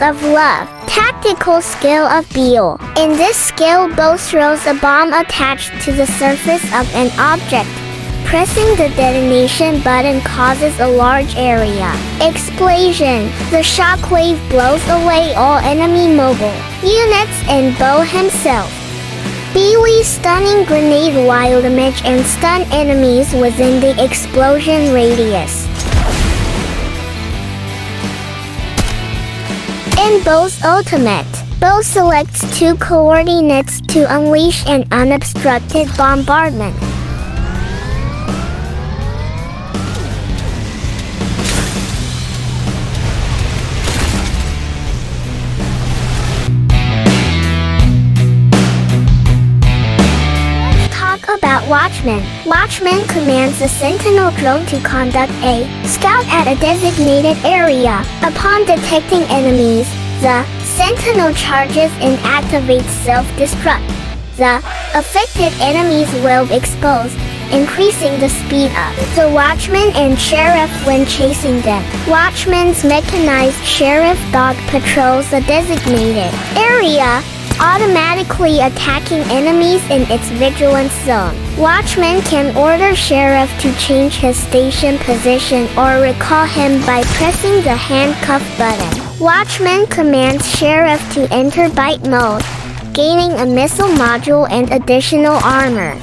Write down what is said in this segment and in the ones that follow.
of Love. Tactical skill of Beal. In this skill, Bo throws a bomb attached to the surface of an object. Pressing the detonation button causes a large area explosion. The shockwave blows away all enemy mobile units and Bo himself. Beal's stunning grenade will damage and stun enemies within the explosion radius. In Bo's ultimate, Bo selects 2 coordinates to unleash an unobstructed bombardment. About Watchman. Watchman commands the Sentinel drone to conduct a scout at a designated area. Upon detecting enemies, the Sentinel charges and activates self-destruct. The affected enemies will expose, increasing the speed of the Watchman and Sheriff when chasing them. Watchman's mechanized Sheriff dog patrols the designated area, automatically attacking enemies in its vigilance zone. Watchman can order Sheriff to change his station position or recall him by pressing the handcuff button. Watchman commands Sheriff to enter bite mode, gaining a missile module and additional armor.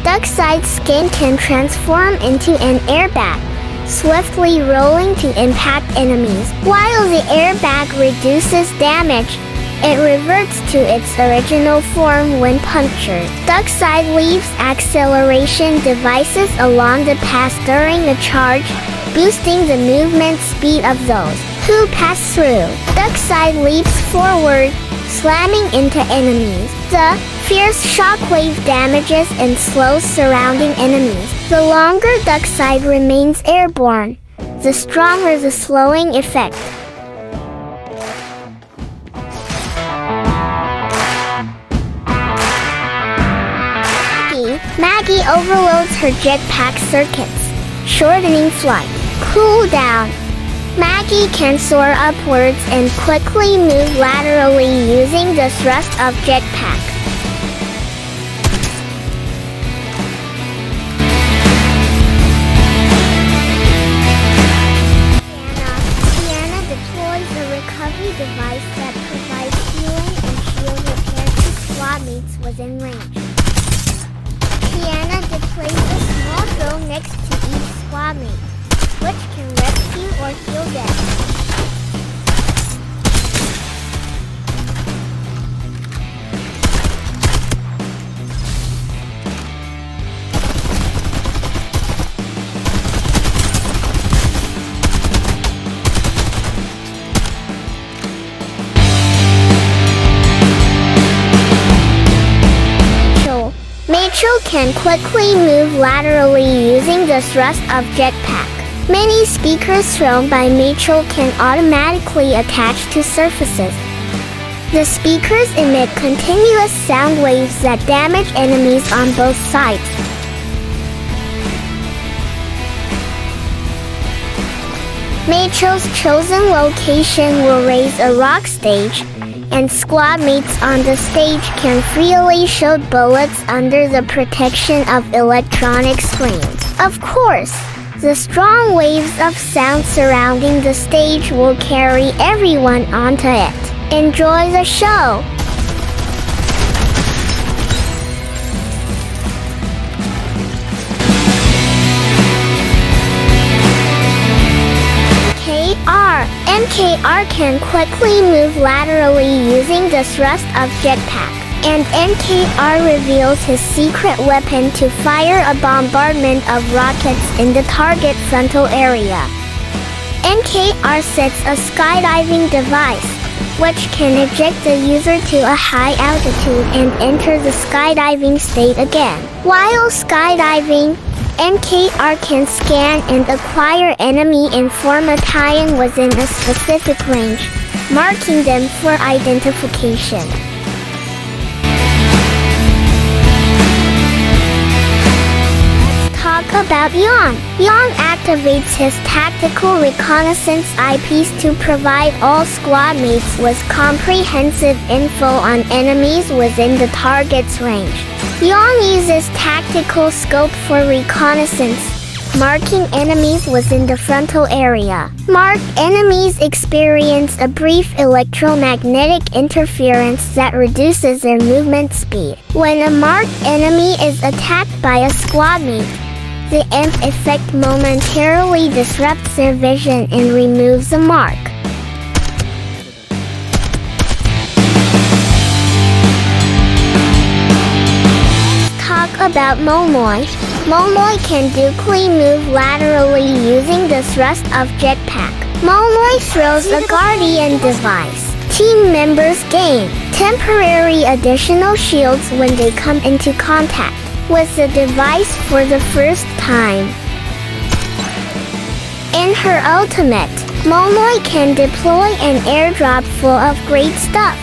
Duckside skin can transform into an airbag, swiftly rolling to impact enemies. While the airbag reduces damage, it reverts to its original form when punctured. Duckside leaves acceleration devices along the path during a charge, boosting the movement speed of those who pass through. Duckside leaps forward, slamming into enemies. The fierce shockwave damages and slows surrounding enemies. The longer Duckside remains airborne, the stronger the slowing effect. Maggie overloads her jetpack circuits, shortening flight. Cooldown. Maggie can soar upwards and quickly move laterally using the thrust of jetpack. Tiana deploys a recovery device that provides healing and shield repair to squad mates within range. Tiana deploys a small drone next to each squad mate, which can rescue or heal them. Rachel can quickly move laterally using the thrust of jetpack. Many speakers thrown by Rachel can automatically attach to surfaces. The speakers emit continuous sound waves that damage enemies on both sides. Rachel's chosen location will raise a rock stage, and squad mates on the stage can freely shoot bullets under the protection of electronic screens. Of course, the strong waves of sound surrounding the stage will carry everyone onto it. Enjoy the show! MKR can quickly move laterally using the thrust of jetpack, and MKR reveals his secret weapon to fire a bombardment of rockets in the target frontal area. MKR sets a skydiving device, which can eject the user to a high altitude and enter the skydiving state again. While skydiving, MKR can scan and acquire enemy information within a specific range, marking them for identification. talk about Yang. Yang activates his tactical reconnaissance eyepiece to provide all squad mates with comprehensive info on enemies within the target's range. Yang uses tactical scope for reconnaissance, marking enemies within the frontal area. Marked enemies experience a brief electromagnetic interference that reduces their movement speed. When a marked enemy is attacked by a squad mate, the imp effect momentarily disrupts their vision and removes the mark. Talk about Momoy. Momoy can dually move laterally using the thrust of jetpack. Momoy throws a guardian device. Team members gain temporary additional shields when they come into contact with the device for the first time. In her ultimate, Momoy can deploy an airdrop full of great stuff.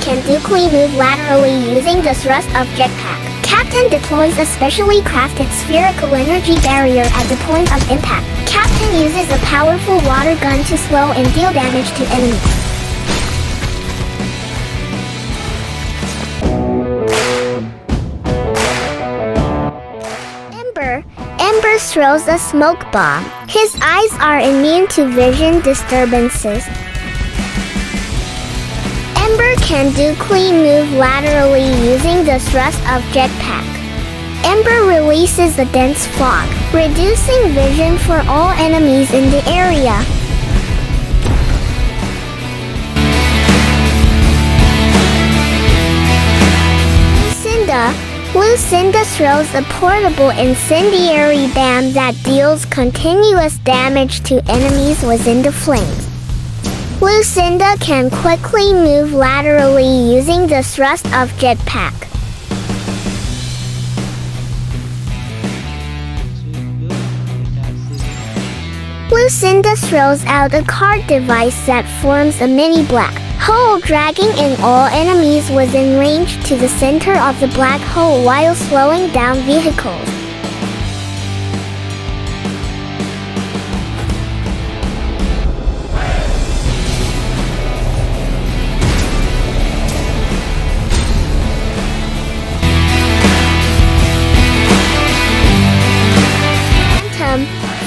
Can dually move laterally using the thrust of jetpack. Captain deploys a specially crafted spherical energy barrier at the point of impact. Captain uses a powerful water gun to slow and deal damage to enemies. Ember throws a smoke bomb. His eyes are immune to vision disturbances. Ember can dually move laterally using the thrust of jetpack. Ember releases a dense fog, reducing vision for all enemies in the area. Lucinda throws a portable incendiary bomb that deals continuous damage to enemies within the flames. Lucinda can quickly move laterally using the thrust of jetpack. Lucinda throws out a card device that forms a mini black hole, dragging in all enemies within range to the center of the black hole while slowing down vehicles.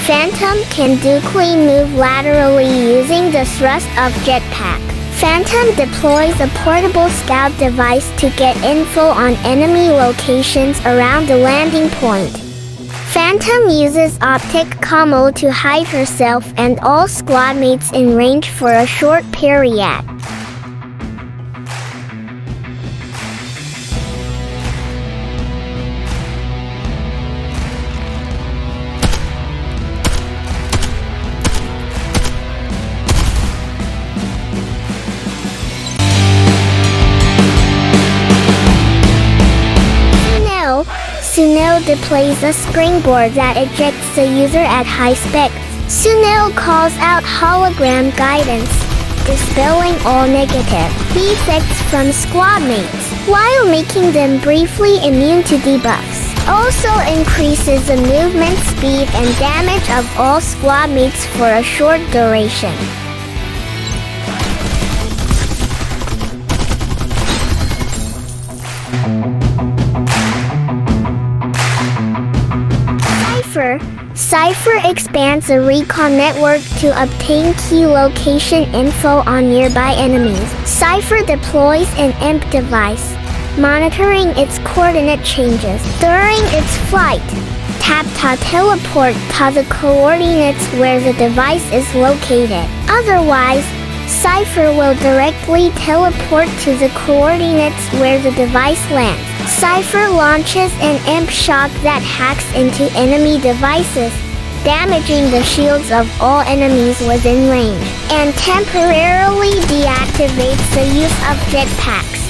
Phantom can dually move laterally using the thrust of jetpack. Phantom deploys a portable scout device to get info on enemy locations around the landing point. Phantom uses optic camo to hide herself and all squad mates in range for a short period. Sunil deploys a springboard that ejects the user at high specs. Sunil calls out hologram guidance, dispelling all negative effects from squad mates, while making them briefly immune to debuffs. Also increases the movement speed and damage of all squad mates for a short duration. Cypher expands the recon network to obtain key location info on nearby enemies. Cypher deploys an imp device, monitoring its coordinate changes. During its flight, tap to teleport to the coordinates where the device is located. Otherwise, Cypher will directly teleport to the coordinates where the device lands. Cypher launches an imp shock that hacks into enemy devices, damaging the shields of all enemies within range, and temporarily deactivates the use of jetpacks.